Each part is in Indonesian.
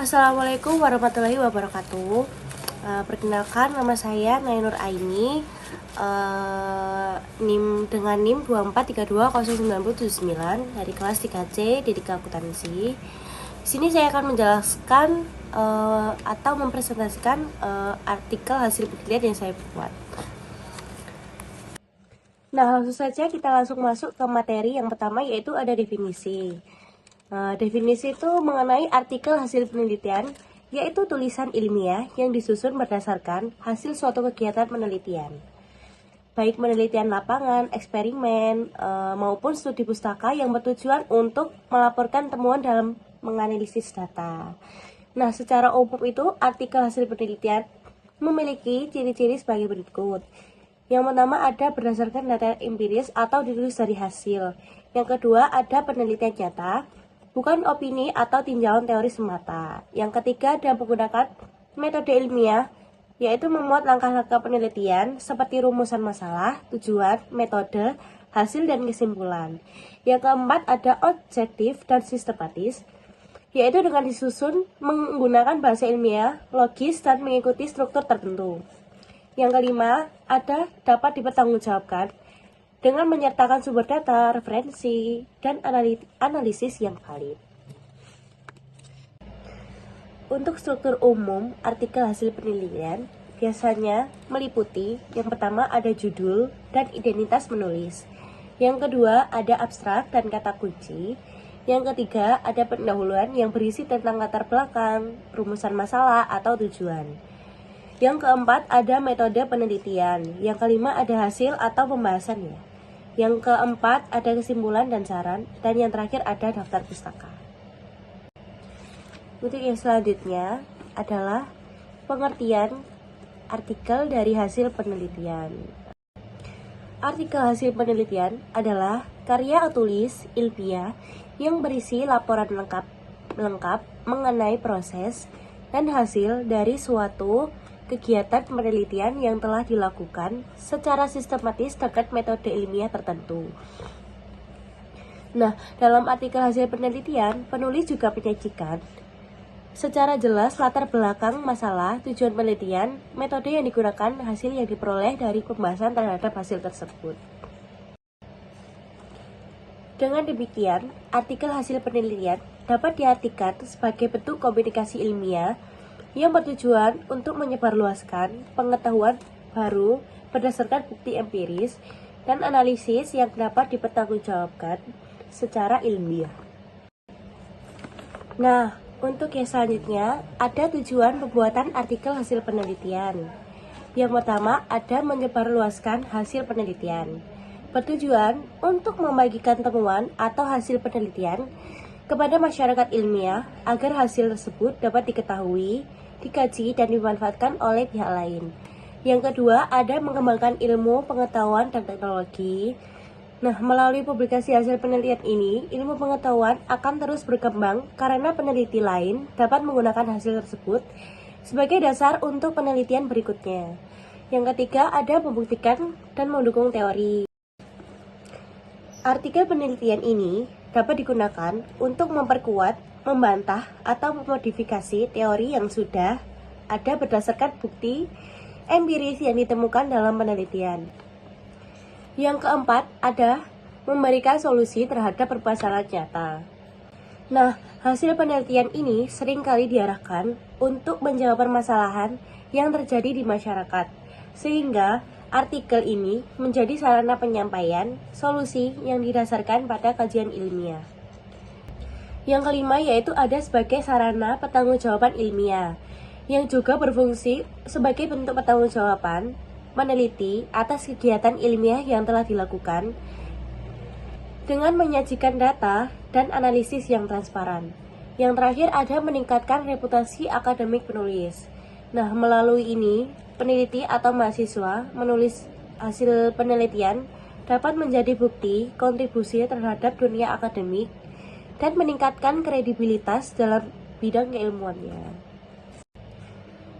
Assalamualaikum warahmatullahi wabarakatuh. Perkenalkan, nama saya Nainur Aini, dengan NIM 24320979 dari kelas 3C Didik Akuntansi. Di sini saya akan menjelaskan atau mempresentasikan artikel hasil penelitian yang saya buat. Nah, langsung saja kita langsung masuk ke materi yang pertama, yaitu ada definisi. Definisi itu mengenai artikel hasil penelitian, yaitu tulisan ilmiah yang disusun berdasarkan hasil suatu kegiatan penelitian, baik penelitian lapangan, eksperimen, maupun studi pustaka yang bertujuan untuk melaporkan temuan dalam menganalisis data. Nah, secara umum itu artikel hasil penelitian memiliki ciri-ciri sebagai berikut. Yang pertama ada berdasarkan data empiris atau ditulis dari hasil. Yang kedua ada penelitian nyata, bukan opini atau tinjauan teori semata. Yang ketiga ada menggunakan metode ilmiah, yaitu memuat langkah-langkah penelitian seperti rumusan masalah, tujuan, metode, hasil, dan kesimpulan. Yang keempat ada objektif dan sistematis, yaitu dengan disusun menggunakan bahasa ilmiah, logis, dan mengikuti struktur tertentu. Yang kelima ada dapat dipertanggungjawabkan dengan menyertakan sumber data, referensi, dan analisis yang valid. Untuk struktur umum artikel hasil penelitian biasanya meliputi yang pertama ada judul dan identitas penulis, yang kedua ada abstrak dan kata kunci, yang ketiga ada pendahuluan yang berisi tentang latar belakang, rumusan masalah atau tujuan, yang keempat ada metode penelitian, yang kelima ada hasil atau pembahasannya, yang keempat ada kesimpulan dan saran, dan yang terakhir ada daftar pustaka. Untuk yang selanjutnya adalah pengertian artikel dari hasil penelitian. Artikel hasil penelitian adalah karya tulis ilmiah yang berisi laporan lengkap mengenai proses dan hasil dari suatu kegiatan penelitian yang telah dilakukan secara sistematis terkait metode ilmiah tertentu. Nah, dalam artikel hasil penelitian, penulis juga menyajikan secara jelas latar belakang masalah, tujuan penelitian, metode yang digunakan, hasil yang diperoleh dari pembahasan terhadap hasil tersebut. Dengan demikian, artikel hasil penelitian dapat diartikan sebagai bentuk komunikasi ilmiah yang bertujuan untuk menyebarluaskan pengetahuan baru berdasarkan bukti empiris dan analisis yang dapat dipertanggungjawabkan secara ilmiah. Nah, untuk yang selanjutnya ada tujuan pembuatan artikel hasil penelitian. Yang pertama ada menyebarluaskan hasil penelitian, bertujuan untuk membagikan temuan atau hasil penelitian kepada masyarakat ilmiah agar hasil tersebut dapat diketahui, dikaji, dan dimanfaatkan oleh pihak lain. Yang kedua ada mengembangkan ilmu, pengetahuan, dan teknologi. Nah, melalui publikasi hasil penelitian ini, ilmu pengetahuan akan terus berkembang karena peneliti lain dapat menggunakan hasil tersebut sebagai dasar untuk penelitian berikutnya. Yang ketiga ada membuktikan dan mendukung teori. Artikel penelitian ini dapat digunakan untuk memperkuat, membantah, atau memodifikasi teori yang sudah ada berdasarkan bukti empiris yang ditemukan dalam penelitian. Yang keempat ada memberikan solusi terhadap permasalahan nyata. Nah, hasil penelitian ini seringkali diarahkan untuk menjawab permasalahan yang terjadi di masyarakat, sehingga artikel ini menjadi sarana penyampaian solusi yang didasarkan pada kajian ilmiah. Yang kelima yaitu ada sebagai sarana pertanggungjawaban ilmiah, yang juga berfungsi sebagai bentuk pertanggungjawaban meneliti atas kegiatan ilmiah yang telah dilakukan dengan menyajikan data dan analisis yang transparan. Yang terakhir ada meningkatkan reputasi akademik penulis. Nah, melalui ini peneliti atau mahasiswa menulis hasil penelitian dapat menjadi bukti kontribusi terhadap dunia akademik dan meningkatkan kredibilitas dalam bidang keilmuannya.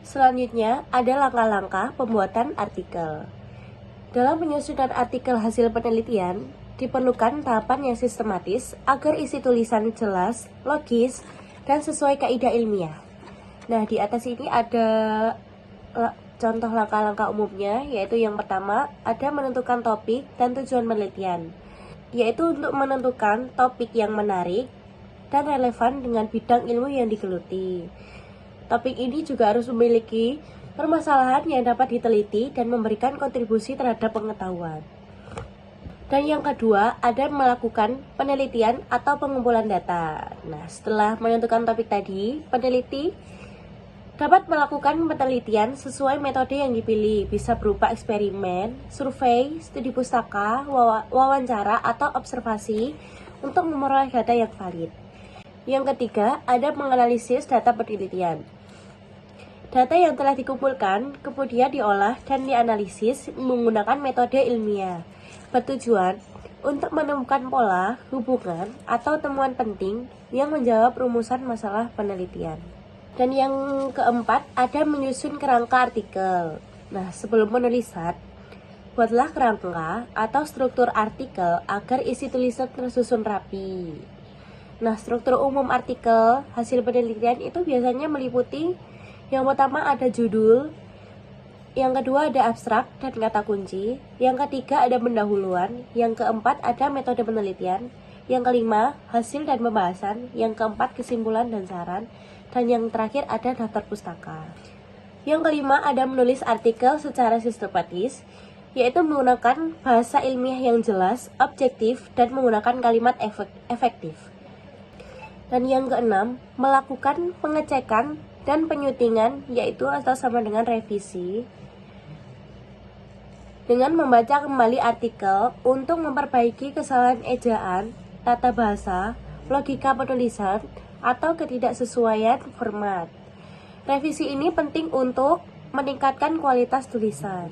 Selanjutnya ada langkah-langkah pembuatan artikel. Dalam penyusunan artikel hasil penelitian, diperlukan tahapan yang sistematis agar isi tulisan jelas, logis, dan sesuai kaidah ilmiah. Nah, di atas ini ada contoh langkah-langkah umumnya, yaitu yang pertama, ada menentukan topik dan tujuan penelitian, yaitu untuk menentukan topik yang menarik dan relevan dengan bidang ilmu yang digeluti. Topik ini juga harus memiliki permasalahan yang dapat diteliti dan memberikan kontribusi terhadap pengetahuan. Dan yang kedua, ada melakukan penelitian atau pengumpulan data. Nah, setelah menentukan topik tadi, peneliti dapat melakukan penelitian sesuai metode yang dipilih, bisa berupa eksperimen, survei, studi pustaka, wawancara, atau observasi untuk memperoleh data yang valid. Yang ketiga, ada menganalisis data penelitian. Data yang telah dikumpulkan kemudian diolah dan dianalisis menggunakan metode ilmiah, bertujuan untuk menemukan pola, hubungan, atau temuan penting yang menjawab rumusan masalah penelitian. Dan yang keempat, ada menyusun kerangka artikel. Nah, sebelum penulisan, buatlah kerangka atau struktur artikel agar isi tulisan tersusun rapi. Nah, struktur umum artikel hasil penelitian itu biasanya meliputi yang pertama ada judul, yang kedua ada abstrak dan kata kunci, yang ketiga ada pendahuluan, yang keempat ada metode penelitian, yang kelima hasil dan pembahasan, yang keempat kesimpulan dan saran, dan yang terakhir ada daftar pustaka. Yang kelima ada menulis artikel secara sistematis, yaitu menggunakan bahasa ilmiah yang jelas, objektif, dan menggunakan kalimat efektif. Dan yang keenam, melakukan pengecekan dan penyutingan, yaitu atau sama dengan revisi, dengan membaca kembali artikel untuk memperbaiki kesalahan ejaan, tata bahasa, logika penulisan, atau ketidaksesuaian format. Revisi ini penting untuk meningkatkan kualitas tulisan.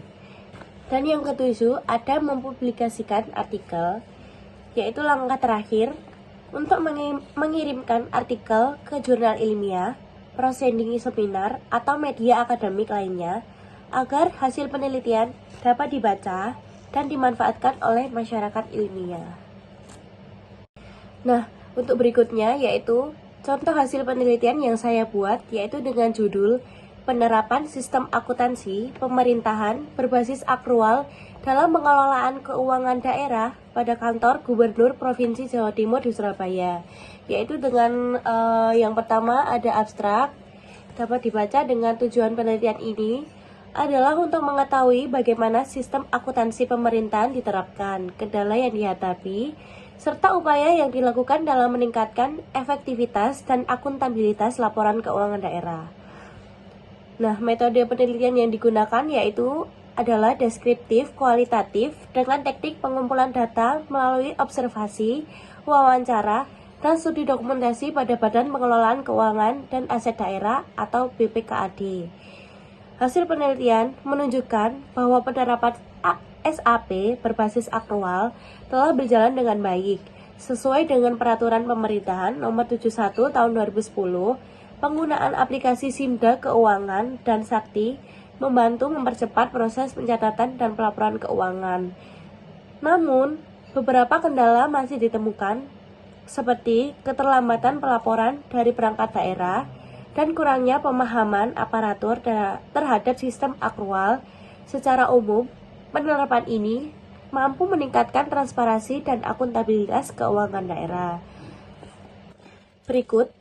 Dan yang ketujuh, ada mempublikasikan artikel, yaitu langkah terakhir untuk mengirimkan artikel ke jurnal ilmiah, proceeding seminar, atau media akademik lainnya, agar hasil penelitian dapat dibaca dan dimanfaatkan oleh masyarakat ilmiah. Nah, untuk berikutnya yaitu contoh hasil penelitian yang saya buat, yaitu dengan judul Penerapan Sistem Akuntansi Pemerintahan Berbasis Akrual dalam Pengelolaan Keuangan Daerah pada Kantor Gubernur Provinsi Jawa Timur di Surabaya. Yaitu dengan yang pertama ada abstrak, dapat dibaca dengan tujuan penelitian ini adalah untuk mengetahui bagaimana sistem akuntansi pemerintahan diterapkan, kendala yang dihadapi, serta upaya yang dilakukan dalam meningkatkan efektivitas dan akuntabilitas laporan keuangan daerah. Nah, metode penelitian yang digunakan yaitu adalah deskriptif, kualitatif, dengan teknik pengumpulan data melalui observasi, wawancara, dan studi dokumentasi pada Badan Pengelolaan Keuangan dan Aset Daerah atau BPKAD. Hasil penelitian menunjukkan bahwa penerapan SAP berbasis akrual telah berjalan dengan baik, sesuai dengan Peraturan Pemerintahan Nomor 71 Tahun 2010. Penggunaan aplikasi Simda Keuangan dan Sakti membantu mempercepat proses pencatatan dan pelaporan keuangan. Namun, beberapa kendala masih ditemukan, seperti keterlambatan pelaporan dari perangkat daerah dan kurangnya pemahaman aparatur terhadap sistem akrual. Secara umum, penerapan ini mampu meningkatkan transparansi dan akuntabilitas keuangan daerah. Berikut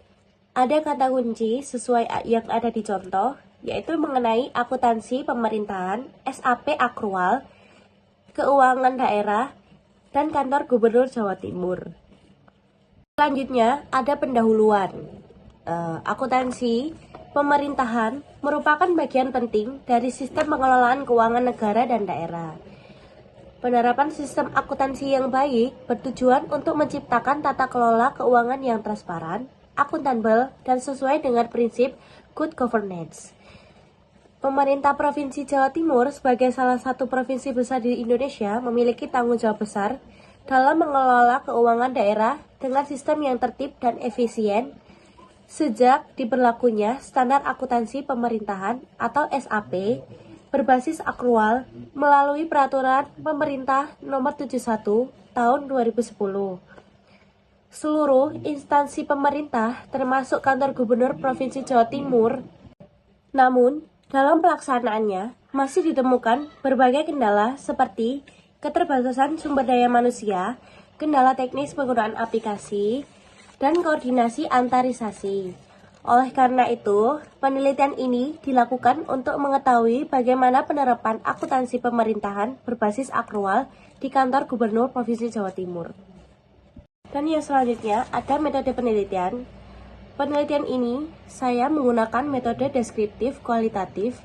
ada kata kunci sesuai yang ada di contoh, yaitu mengenai akuntansi pemerintahan, SAP akrual, keuangan daerah, dan kantor gubernur Jawa Timur. Selanjutnya ada pendahuluan. Akuntansi pemerintahan merupakan bagian penting dari sistem pengelolaan keuangan negara dan daerah. Penerapan sistem akuntansi yang baik bertujuan untuk menciptakan tata kelola keuangan yang transparan, akuntabel, dan sesuai dengan prinsip good governance. Pemerintah Provinsi Jawa Timur sebagai salah satu provinsi besar di Indonesia memiliki tanggung jawab besar dalam mengelola keuangan daerah dengan sistem yang tertib dan efisien sejak diberlakunya standar akuntansi pemerintahan atau SAP berbasis akrual melalui Peraturan Pemerintah Nomor 71 Tahun 2010. Seluruh instansi pemerintah termasuk Kantor Gubernur Provinsi Jawa Timur Namun, dalam pelaksanaannya masih ditemukan berbagai kendala seperti keterbatasan sumber daya manusia, kendala teknis penggunaan aplikasi, dan koordinasi antarisasi. Oleh karena itu, penelitian ini dilakukan untuk mengetahui bagaimana penerapan akuntansi pemerintahan berbasis akrual di kantor Gubernur Provinsi Jawa Timur. Dan yang selanjutnya ada metode penelitian. Penelitian ini saya menggunakan metode deskriptif kualitatif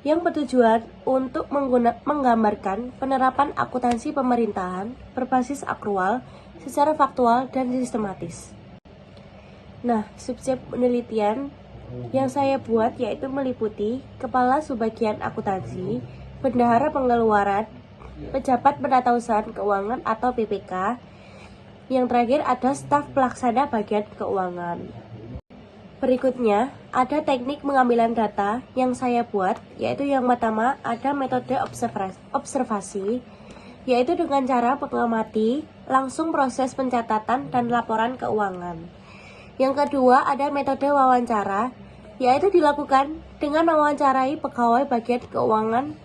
yang bertujuan untuk menggambarkan penerapan akuntansi pemerintahan berbasis akrual secara faktual dan sistematis. Nah, subjek penelitian yang saya buat yaitu meliputi Kepala Subbagian Akuntansi, Bendahara Pengeluaran, Pejabat Penatausahaan Keuangan atau PPK, yang terakhir ada staf pelaksana bagian keuangan. Berikutnya, ada teknik pengambilan data yang saya buat, yaitu yang pertama ada metode observasi, yaitu dengan cara mengamati langsung proses pencatatan dan laporan keuangan. Yang kedua ada metode wawancara, yaitu dilakukan dengan mewawancarai pegawai bagian keuangan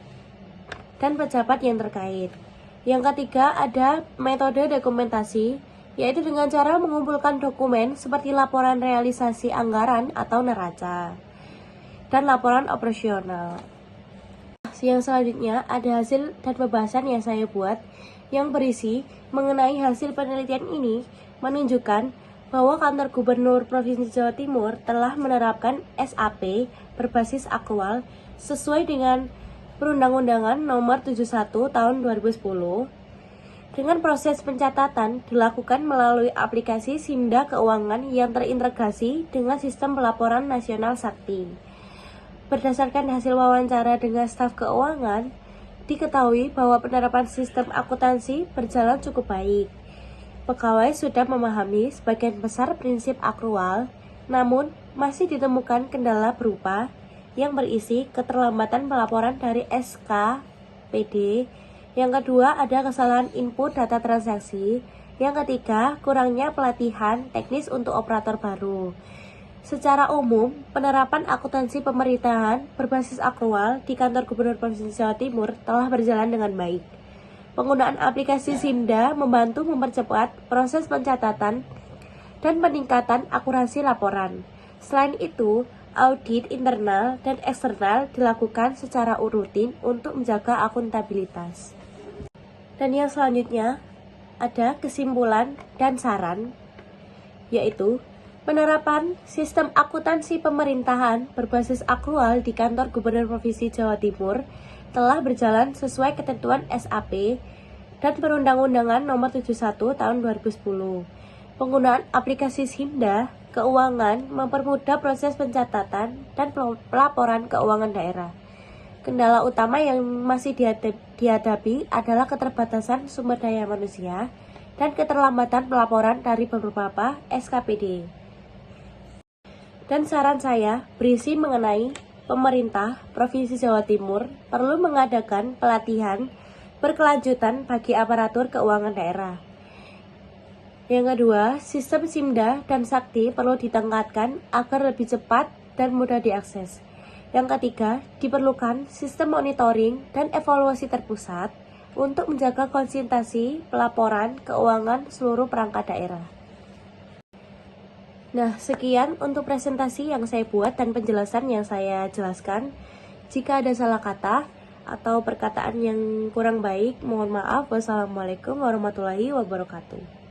dan pejabat yang terkait. Yang ketiga ada metode dokumentasi, yaitu dengan cara mengumpulkan dokumen seperti laporan realisasi anggaran atau neraca dan laporan operasional. Yang selanjutnya ada hasil dan pembahasan yang saya buat yang berisi mengenai hasil penelitian ini menunjukkan bahwa kantor Gubernur Provinsi Jawa Timur telah menerapkan SAP berbasis akrual sesuai dengan Perundang-undangan Nomor 71 Tahun 2010. Dengan proses pencatatan dilakukan melalui aplikasi Simda Keuangan yang terintegrasi dengan sistem pelaporan nasional Sakti. Berdasarkan hasil wawancara dengan staf keuangan, diketahui bahwa penerapan sistem akuntansi berjalan cukup baik. Pegawai sudah memahami sebagian besar prinsip akrual, namun masih ditemukan kendala berupa yang berisi keterlambatan pelaporan dari SKPD. Yang kedua ada kesalahan input data transaksi. Yang ketiga kurangnya pelatihan teknis untuk operator baru. Secara umum, penerapan akuntansi pemerintahan berbasis akrual di kantor Gubernur Provinsi Jawa Timur telah berjalan dengan baik. Penggunaan aplikasi Simda membantu mempercepat proses pencatatan dan peningkatan akurasi laporan. Selain itu, audit internal dan eksternal dilakukan secara rutin untuk menjaga akuntabilitas. Dan yang selanjutnya ada kesimpulan dan saran, yaitu penerapan sistem akuntansi pemerintahan berbasis akrual di kantor Gubernur Provinsi Jawa Timur telah berjalan sesuai ketentuan SAP dan Perundang-undangan Nomor 71 Tahun 2010. Penggunaan aplikasi Simda Keuangan mempermudah proses pencatatan dan pelaporan keuangan daerah. Kendala utama yang masih dihadapi adalah keterbatasan sumber daya manusia dan keterlambatan pelaporan dari beberapa SKPD. Dan saran saya berisi mengenai pemerintah Provinsi Jawa Timur perlu mengadakan pelatihan berkelanjutan bagi aparatur keuangan daerah. Yang kedua, sistem Simda dan Sakti perlu ditingkatkan agar lebih cepat dan mudah diakses. Yang ketiga, diperlukan sistem monitoring dan evaluasi terpusat untuk menjaga konsistensi pelaporan keuangan seluruh perangkat daerah. Nah, sekian untuk presentasi yang saya buat dan penjelasan yang saya jelaskan. Jika ada salah kata atau perkataan yang kurang baik, mohon maaf. Wassalamualaikum warahmatullahi wabarakatuh.